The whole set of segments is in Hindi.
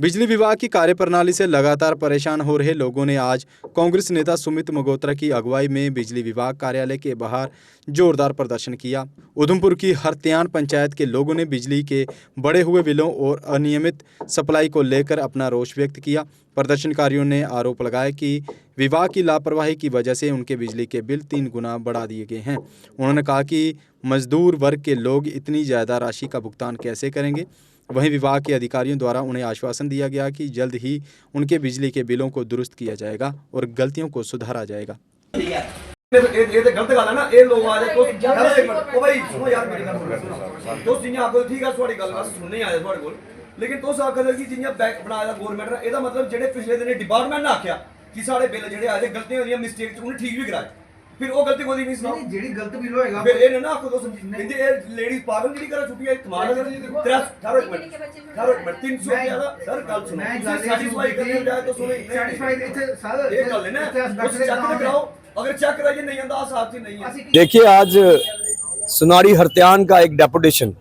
बिजली विभाग की कार्यप्रणाली से लगातार परेशान हो रहे लोगों ने आज कांग्रेस नेता सुमित मगोत्रा की अगुवाई में बिजली विभाग कार्यालय के बाहर जोरदार प्रदर्शन किया। उधमपुर की हरत्यान पंचायत के लोगों ने बिजली के बढ़े हुए बिलों और अनियमित सप्लाई को लेकर अपना रोष व्यक्त किया। प्रदर्शनकारियों ने आरोप लगाया कि विभाग की लापरवाही की वजह से उनके बिजली के बिल 3 गुना बढ़ा दिए गए हैं। उन्होंने कहा कि मजदूर वर्ग के लोग इतनी ज़्यादा राशि का भुगतान कैसे करेंगे। वहीं विभाग के अधिकारियों द्वारा उन्हें आश्वासन दिया गया कि जल्द ही उनके बिजली के बिलों को दुरुस्त किया जाएगा और गलतियों को सुधारा जाएगा। ये तो गलत गल है ना, ये लोग आ जाए तो एक मिनट ओ भाई सुनो यार मेरी गल सुनो दोस्त जियां आखो ठीक है थोड़ी गल सुनने आए थोड़े कोल, लेकिन तुस आखदे कि जियां बैक बनाया गवर्नमेंट ने एदा मतलब जेडे पिछले दिन डिपार्टमेंट ने आख्या कि साडे बिल जेडे आए गलतियां होंदियां मिस्टेक उन्हें ठीक भी कराए, फिर वो गलती कोई नहीं सुनाओ जेडी गलत बिल होएगा फिर ये ना आखो तो समझी ये लेडीज पागल जेडी करे छुट्टी है कमाल है 300 ज्यादा सर गल सुनो सैटिस्फाई करने जाए तो सुनो सैटिस्फाई इथे सर ये गल है ना कुछ चेक कराओ, अगर चेक कराइए नहीं आंदा साथ ही नहीं है। देखिए आज सुनाड़ी हरत्यान का एक डेपुटेशन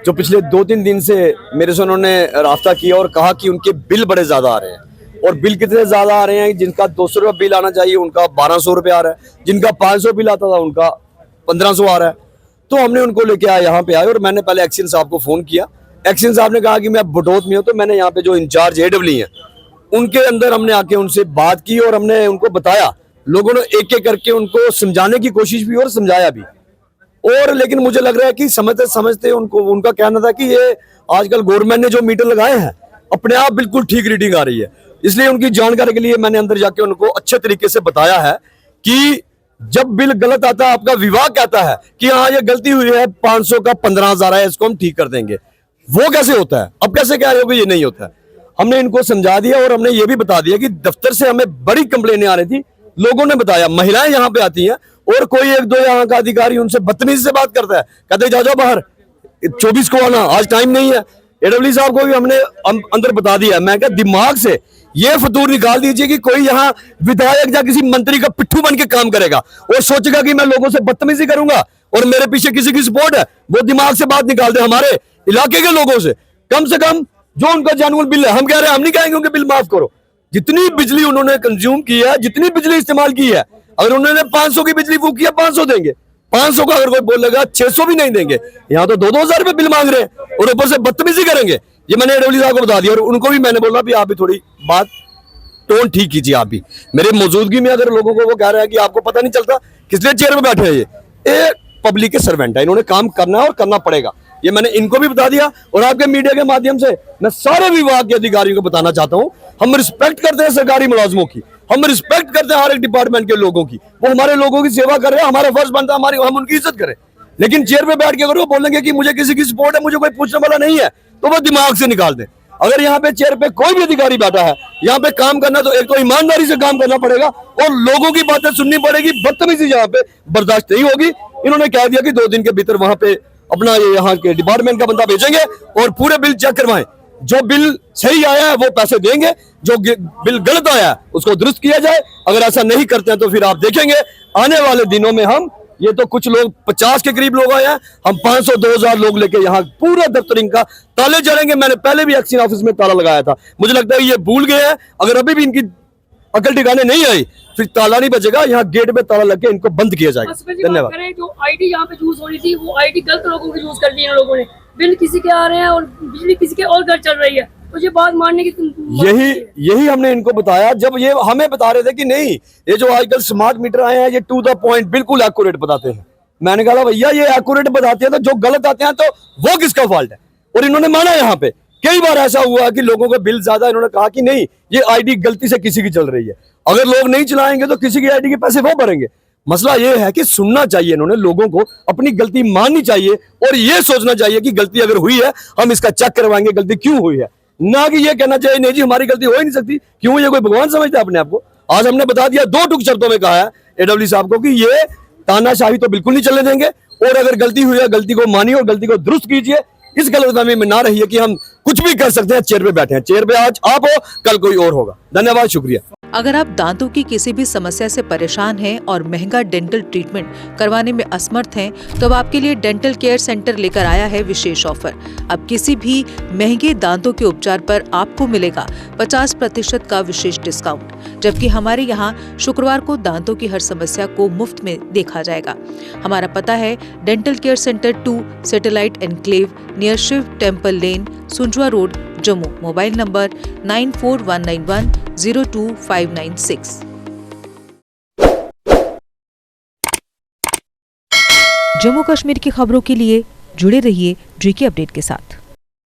जो पिछले 2-3 दिन से मेरे से उन्होंने रास्ता किया और कहा कि उनके बिल बड़े ज्यादा आ रहे हैं, और बिल कितने ज्यादा आ रहे हैं, जिनका 200 रुपये बिल आना चाहिए उनका 1200 रुपये आ रहा है, जिनका 500 बिल आता था उनका 1500 आ रहा है। तो हमने उनको लेके आए यहाँ पे आए और मैंने पहले एक्शन साहब को फोन किया। एक्शन साहब ने कहा कि मैं बटोत में हूँ, तो मैंने यहाँ पे जो इंचार्ज AWE हैं उनके अंदर हमने आके उनसे बात की और हमने उनको बताया। लोगों ने एक एक करके उनको समझाने की कोशिश भी और समझाया भी, और लेकिन मुझे लग रहा है कि समझते समझते उनको उनका कहना था कि ये आजकल गवर्नमेंट ने जो मीटर लगाए हैं अपने आप बिल्कुल ठीक रीडिंग आ रही है, इसलिए उनकी जानकारी के लिए मैंने अंदर जाके उनको अच्छे तरीके से बताया है कि जब बिल गलत आता है आपका विभाग कहता है कि हाँ ये गलती हुई है 500 का 15,000 है, इसको हम ठीक कर देंगे। वो कैसे होता है? अब कैसे कह रहे हो कि ये नहीं होता है? हमने इनको समझा दिया और हमने ये भी बता दिया कि दफ्तर से हमें बड़ी कंप्लेनें आ रही थी। लोगों ने बताया, महिलाएं यहाँ पे आती हैं और कोई 1-2 यहाँ का अधिकारी उनसे बदतमीजी से बात करता है, कहते जाओ बाहर 24 को आना, आज टाइम नहीं है। AWE साहब को भी हमने अंदर बता दिया। मैं क्या दिमाग से ये फतूर निकाल दीजिए कि कोई यहाँ विधायक या किसी मंत्री का पिट्ठू बन के काम करेगा और सोचेगा कि मैं लोगों से बदतमीजी करूंगा और मेरे पीछे किसी की सपोर्ट है, वो दिमाग से बात निकाल दे। हमारे इलाके के लोगों से कम जो उनका जेन्युइन बिल है, हम कह रहे हैं हम नहीं कहेंगे उनके बिल माफ करो। जितनी बिजली उन्होंने कंज्यूम की है, जितनी बिजली इस्तेमाल की है, अगर उन्होंने 500 की बिजली फूकी है 500 देंगे। 500 का अगर कोई बोलेगा 600 भी नहीं देंगे। यहाँ तो 2-2 रुपए बिल मांग रहे हैं और ऊपर से बदतमीजी करेंगे। ये मैंने AWE साहब को बता दिया और उनको भी मैंने बोला भी आप भी थोड़ी बात टोन ठीक कीजिए। आप भी मेरे मौजूदगी में अगर लोगों को वो कह रहे हैं कि आपको पता नहीं चलता किस लिए चेयर पे बैठे हैं, ये पब्लिक के सर्वेंट है, इन्होंने काम करना है और करना पड़ेगा। ये मैंने इनको भी बता दिया और आपके मीडिया के माध्यम से मैं सारे विभाग के अधिकारियों को बताना चाहता हूं, हम रिस्पेक्ट करते हैं सरकारी मुलाजमों की, हम रिस्पेक्ट करते हैं हर एक डिपार्टमेंट के लोगों की। वो हमारे लोगों की सेवा कर रहे हैं, हमारा फर्ज बनता है हमारी हम उनकी इज्जत करें। लेकिन चेयर पे बैठ के अगर वो बोलेंगे कि मुझे किसी की सपोर्ट है, मुझे कोई पूछने वाला नहीं है, तो वो दिमाग से निकाल दें। अगर यहाँ पे चेयर पे कोई भी अधिकारी बैठा है, यहाँ पे काम करना तो एक तो ईमानदारी से काम करना पड़ेगा और लोगों की बातें सुननी पड़ेगी। बदतमीजी यहाँ पे बर्दाश्त नहीं होगी। इन्होंने कह दिया कि 2 दिन के भीतर वहां पे अपना ये यहाँ के डिपार्टमेंट का बंदा भेजेंगे और पूरे बिल चेक करवाएं। जो बिल सही आया है वो पैसे देंगे, जो बिल गलत आया है उसको दुरुस्त किया जाए। अगर ऐसा नहीं करते हैं तो फिर आप देखेंगे आने वाले दिनों में हम ये तो कुछ लोग 50 के करीब लोग आए हैं, हम 500-2000 लोग लेके यहाँ पूरा दफ्तरिंग का ताले जड़ेंगे। मैंने पहले भी एक्शन ऑफिस में ताला लगाया था, मुझे लगता है ये भूल गए हैं। अगर अभी भी इनकी अकल ठिकाने नहीं आई फिर ताला नहीं बचेगा, यहाँ गेट पे ताला लग के इनको बंद किया जाएगा। धन्यवाद। जो आईडी यहाँ पे यूज हो रही थी वो आईडी गलत लोगों की यूज कर दी इन लोगों ने, बिल किसी के आ रहे हैं और बिजली किसी के और घर चल रही है, तो ये बात मानने की यही हमने इनको बताया। जब ये हमें बता रहे थे कि नहीं ये जो आजकल स्मार्ट मीटर आए हैं ये टू द पॉइंट बिल्कुल एक्यूरेट बताते हैं, मैंने कहा भैया ये एक्यूरेट बताते हैं तो जो गलत आते हैं तो वो किसका फॉल्ट है? और इन्होंने माना। यहाँ पे कई बार ऐसा हुआ कि लोगों का बिल ज्यादा, इन्होंने कहा कि नहीं ये आईडी गलती से किसी की चल रही है, अगर लोग नहीं चलाएंगे तो किसी की आईडी के पैसे वो भरेंगे। मसला ये है कि सुनना चाहिए, इन्होंने लोगों को अपनी गलती माननी चाहिए और ये सोचना चाहिए कि गलती अगर हुई है हम इसका चेक करवाएंगे गलती क्यों हुई है, ना कि ये कहना चाहिए नहीं जी हमारी गलती हो ही नहीं सकती। क्यों ये कोई भगवान समझता है अपने आप को? आज हमने बता दिया 2 टुक शर्तों में कहा है AWE साहब को कि ये तानाशाही तो बिल्कुल नहीं चलने देंगे और अगर गलती हुई है गलती को मानिए और गलती को दुरुस्त कीजिए। इस गलतफहमी में ना रहिए कि हम कुछ भी कर सकते हैं, चेयर पे बैठे हैं। चेयर पे आज आप हो, कल कोई और होगा। धन्यवाद, शुक्रिया। अगर आप दांतों की किसी भी समस्या से परेशान हैं और महंगा डेंटल ट्रीटमेंट करवाने में असमर्थ हैं, तो अब आपके लिए डेंटल केयर सेंटर लेकर आया है विशेष ऑफर। अब किसी भी महंगे दांतों के उपचार पर आपको मिलेगा 50% का विशेष डिस्काउंट, जबकि हमारे यहाँ शुक्रवार को दांतों की हर समस्या को मुफ्त में देखा जाएगा। हमारा पता है dental care centre 2, satellite enclave, near Shiv temple lane, Sunjwan road, Jammu. Mobile number 9419102596। Jammu Kashmir की खबरों के लिए जुड़े रहिए GK अपडेट के साथ।